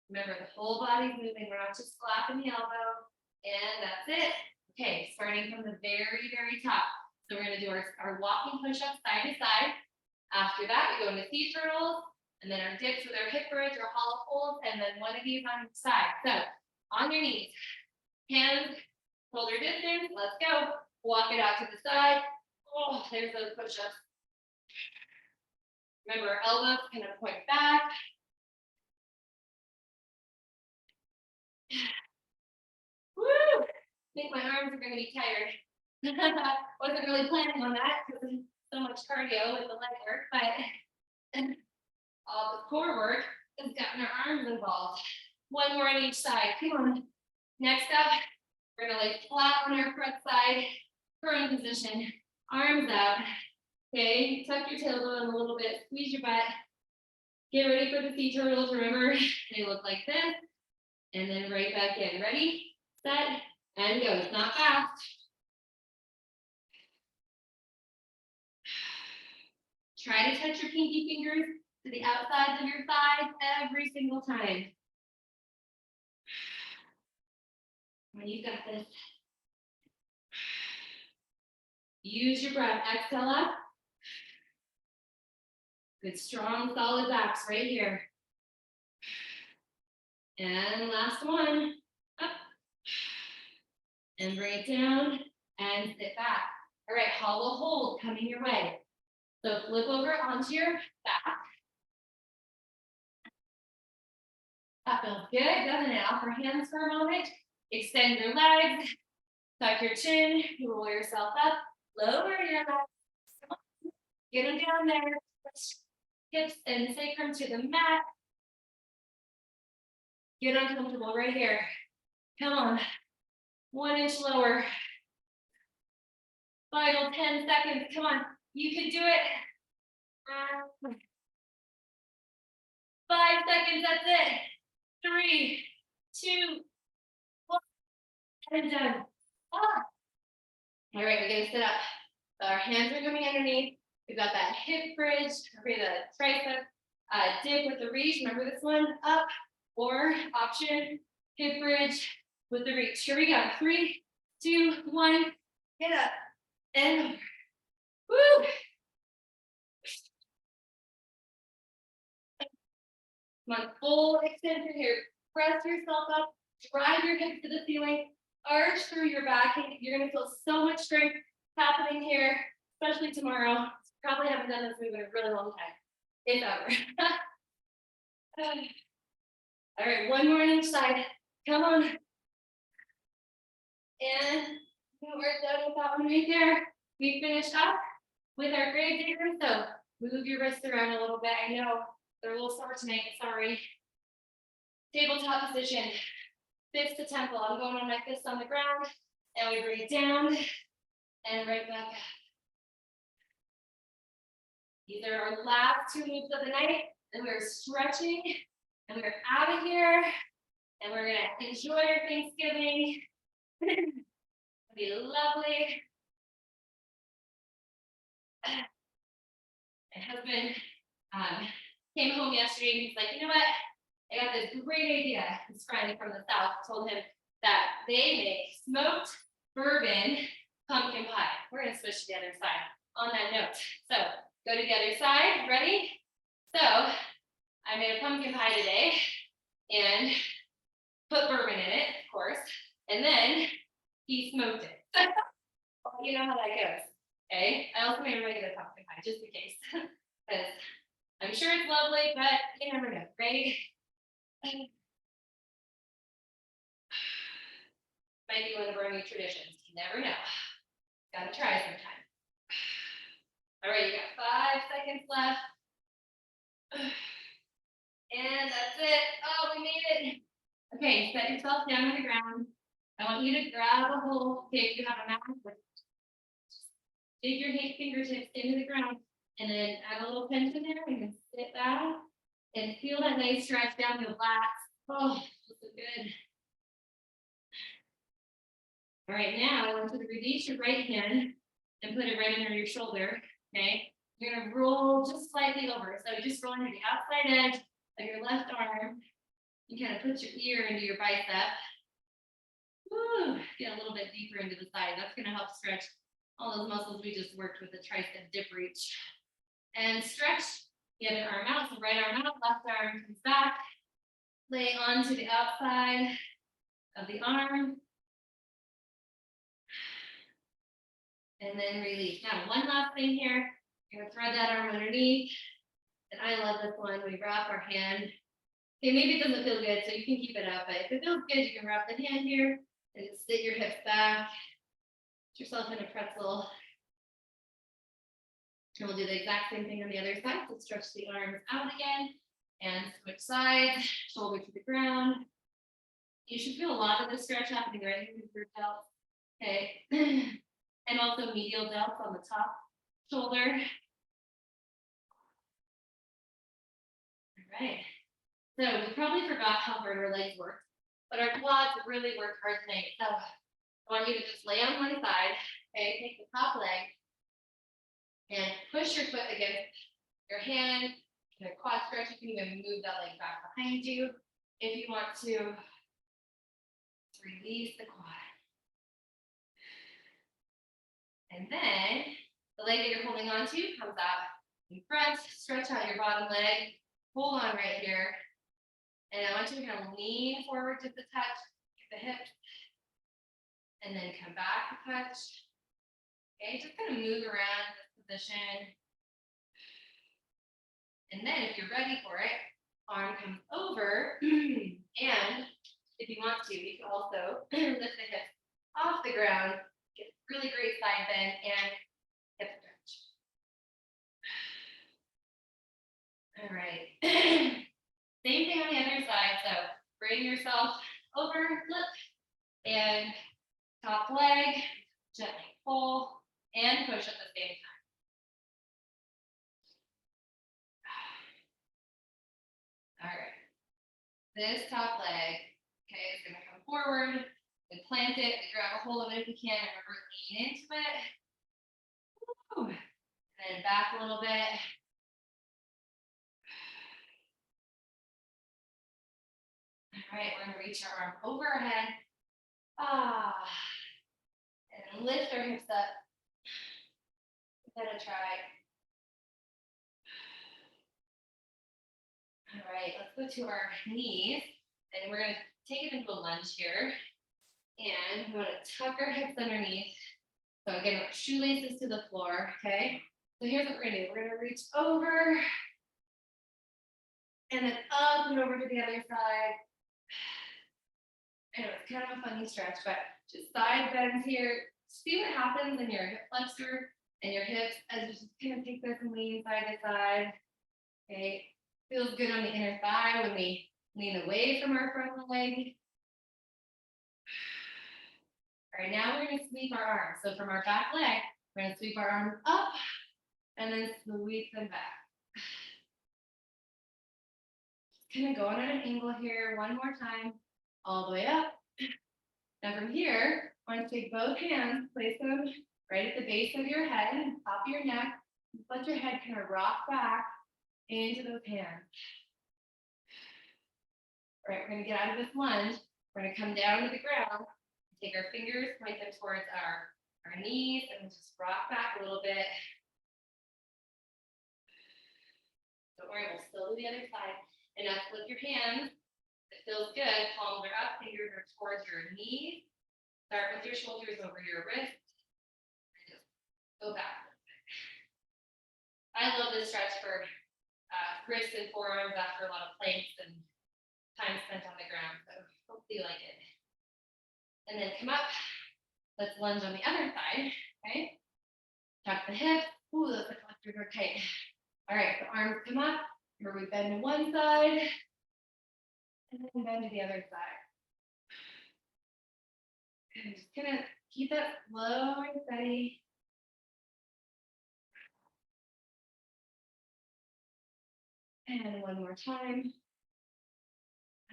Remember, the whole body's moving. We're not just flapping the elbow. And that's it. Okay, starting from the very, very top. So we're going to do our walking push-ups side to side. After that, we go into sea turtles, and then our dips with our hip bridge or hollow holds, and then one of these on each side. So on your knees, hands, shoulder distance. Let's go. Walk it out to the side. Oh, there's those push-ups. Remember, our elbows kind of point back. Woo! I think my arms are going to be tired. Wasn't really planning on that because so much cardio with the leg work, but all the core work has gotten our arms involved. One more on each side. Come on. Next up, we're going to lay flat on our front side, prone position, arms out. Okay, tuck your tailbone a little bit, squeeze your butt. Get ready for the sea turtles. Remember, they look like this. And then right back in. Ready, set, and go. It's not fast. Try to touch your pinky fingers to the outsides of your thighs every single time. When you got this. Use your breath. Exhale up. Good, strong, solid backs right here. And last one. Up. And bring it down and sit back. All right, hollow hold coming your way. So flip over onto your back. That feels good, doesn't it? Offer hands for a moment. Extend your legs. Tuck your chin. Roll yourself up. Lower your legs. Get them down there. Hips and sacrum to the mat. Get uncomfortable right here. Come on. 1 inch lower. Final 10 seconds. Come on. You can do it. 5 seconds. That's it. 3, 2, 1. And done. Ah. All right, we're going to sit up. Our hands are coming underneath. We've got that hip bridge, create a tricep dip with the reach. Remember this one? Up or option, hip bridge with the reach. Here we go. 3, 2, 1. Get up and over. Woo! Come on, full extension here. Press yourself up. Drive your hips to the ceiling. Arch through your back. You're going to feel so much strength happening here, especially tomorrow. Probably haven't done this move in a really long time, if ever. All right, one more on each side. Come on. And we're done with that one right there. We finished up with our grave digger. So move your wrists around a little bit. I know they're a little sore tonight. Sorry. Tabletop position. Fist to temple. I'm going on my fist on the ground. And we bring it down and right back up. These are our last 2 moves of the night, and we're stretching, and we're out of here, and we're gonna enjoy our Thanksgiving. It'll be lovely. My husband came home yesterday, and he's like, you know what? I got this great idea. His friend from the South told him that they make smoked bourbon pumpkin pie. We're gonna switch to the other side on that note. So go to the other side. Ready? So I made a pumpkin pie today and put bourbon in it, of course, and then he smoked it. You know how that goes. Okay. I also made a regular pumpkin pie just in case, because I'm sure it's lovely, but you never know, right? Might be one of our new traditions. You never know. Gotta try sometime. All right, you got 5 seconds left. And that's it. Oh, we made it. Okay, set yourself down on the ground. I want you to grab a hold. Okay, if you have a mat, dig your fingertips into the ground and then add a little tension there and then sit back and feel that nice stretch down your lats. Oh, feels so good. All right, now I want you to release your right hand and put it right under your shoulder. Okay, you're gonna roll just slightly over. So you're just rolling to the outside edge of your left arm. You kind of put your ear into your bicep. Woo, get a little bit deeper into the side. That's gonna help stretch all those muscles we just worked with the tricep dip reach. And stretch the other arm out. So right arm out, left arm comes back. Lay onto the outside of the arm. And then release. Now, one last thing here. You're gonna thread that arm underneath. And I love this one. We wrap our hand. Okay, maybe it doesn't feel good, so you can keep it up. But if it feels good, you can wrap the hand here and sit your hips back. Put yourself in a pretzel. And we'll do the exact same thing on the other side. So stretch the arms out again and switch sides, shoulder to the ground. You should feel a lot of the stretch happening right here with your delts. Okay. And also medial delts on the top shoulder. All right. So we probably forgot how hard our legs work, but our quads really work hard tonight. So I want you to just lay on one side. Okay, take the top leg and push your foot against your hand. Your quad stretch. You can even move that leg back behind you if you want to. Release the quad. And then the leg that you're holding on to comes out in front. Stretch out your bottom leg. Hold on right here. And I want you to kind of lean forward just a touch, get the hips, and then come back a touch. Okay, just kind of move around this position. And then if you're ready for it, arm comes over. And if you want to, you can also lift the hips off the ground, get really great side bend and hip stretch. All right. Same thing on the other side. So bring yourself over, lift, and top leg, gently pull and push at the same time. All right. This top leg, okay, is going to come forward. We plant it, we grab a hold of it if you can, and remember, lean into it. Woo. And then back a little bit. All right, we're going to reach our arm over our head. And lift our hips up. Give that a try. All right, let's go to our knees. And we're going to take it into a lunge here. And we want to tuck our hips underneath. So again, our shoelaces to the floor, okay? So here's what we're going to do. We're going to reach over. And then up and over to the other side. I know it's kind of a funny stretch, but just side bends here. See what happens in your hip flexor and your hips as you just kind of take this and lean side to side. Okay, feels good on the inner thigh when we lean away from our front leg. All right, now we're going to sweep our arms. So from our back leg, we're going to sweep our arms up and then sweep them back. Kind of going at an angle here one more time, all the way up. Now from here, I want to take both hands, place them right at the base of your head, top of your neck, let your head kind of rock back into those hands. All right, we're going to get out of this lunge. We're going to come down to the ground, take our fingers, point them towards our knees, and just rock back a little bit. Don't worry, we'll still do the other side. And now flip your hands. It feels good. Palms are up, fingers are towards your knees. Start with your shoulders over your wrists. And just go back. I love this stretch for wrists and forearms after a lot of planks and time spent on the ground. So hopefully you like it. and then come up. Let's lunge on the other side, okay? Tuck the hips. Ooh, those flexors are tight. All right, the arms come up. Here we bend to one side, and then bend to the other side. And just gonna keep that slow and steady. And one more time.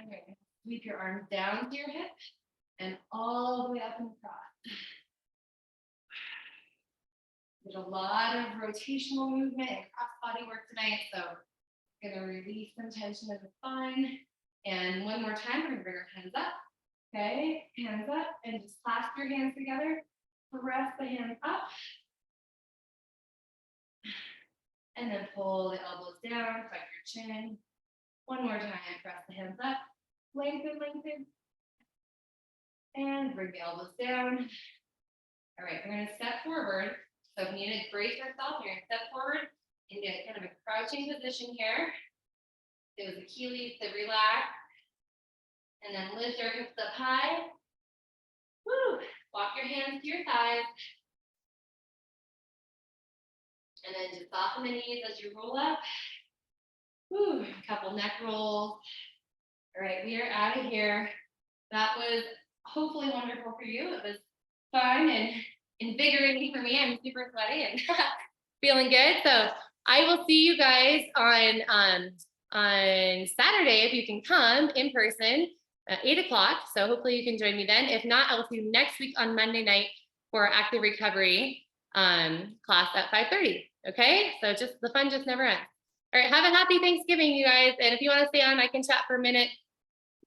All right, sweep your arms down to your hip and all the way up and across. There's a lot of rotational movement and cross body work tonight, so we're gonna release some tension in the spine. And one more time, we're gonna bring our hands up. Okay, hands up, and just clasp your hands together. Press the hands up. And then pull the elbows down, tuck your chin. One more time, press the hands up. Lengthen, lengthen. And bring the elbows down. All right, we're gonna step forward. So if you need to brace yourself, you're gonna step forward into kind of a crouching position here. Those Achilles to relax. And then lift your hips up high. Woo! Walk your hands to your thighs. And then just soften the knees as you roll up. Woo! A couple neck rolls. All right, we are out of here. That was hopefully wonderful for you. It was fun and invigorating for me. I'm super sweaty and feeling good. So I will see you guys on Saturday if you can come in person at 8 o'clock. So hopefully you can join me then. If not, I will see you next week on Monday night for our active recovery class at 5:30. Okay, so just the fun just never ends. All right, have a happy Thanksgiving, you guys. And if you want to stay on, I can chat for a minute.